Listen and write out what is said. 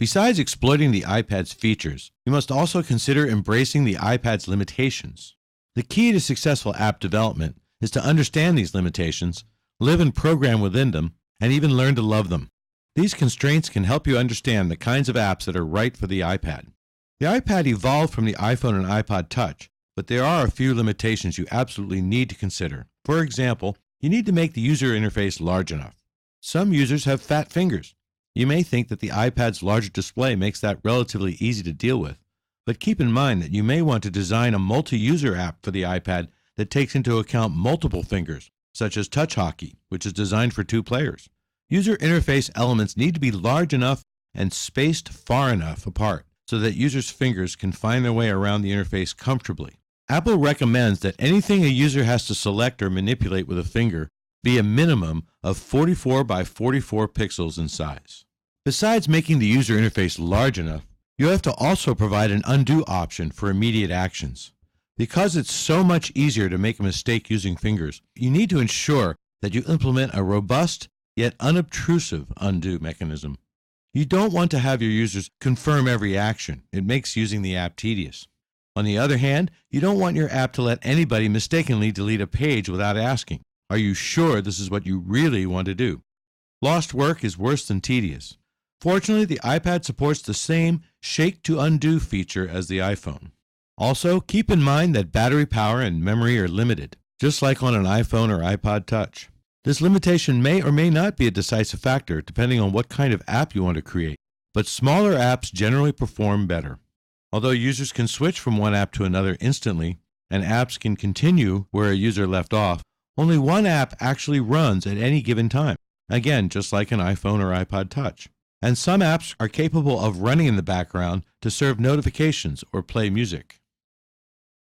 Besides exploiting the iPad's features, you must also consider embracing the iPad's limitations. The key to successful app development is to understand these limitations, live and program within them, and even learn to love them. These constraints can help you understand the kinds of apps that are right for the iPad. The iPad evolved from the iPhone and iPod Touch, but there are a few limitations you absolutely need to consider. For example, you need to make the user interface large enough. Some users have fat fingers. You may think that the iPad's larger display makes that relatively easy to deal with, but keep in mind that you may want to design a multi-user app for the iPad that takes into account multiple fingers, such as Touch Hockey, which is designed for 2 players. User interface elements need to be large enough and spaced far enough apart so that users' fingers can find their way around the interface comfortably. Apple recommends that anything a user has to select or manipulate with a finger be a minimum of 44 by 44 pixels in size. Besides making the user interface large enough, you have to also provide an undo option for immediate actions. Because it's so much easier to make a mistake using fingers, you need to ensure that you implement a robust yet unobtrusive undo mechanism. You don't want to have your users confirm every action. It makes using the app tedious. On the other hand, you don't want your app to let anybody mistakenly delete a page without asking, "Are you sure this is what you really want to do?" Lost work is worse than tedious. Fortunately, the iPad supports the same shake to undo feature as the iPhone. Also, keep in mind that battery power and memory are limited, just like on an iPhone or iPod Touch. This limitation may or may not be a decisive factor depending on what kind of app you want to create, but smaller apps generally perform better. Although users can switch from one app to another instantly, and apps can continue where a user left off, only one app actually runs at any given time, again, just like an iPhone or iPod Touch. And some apps are capable of running in the background to serve notifications or play music.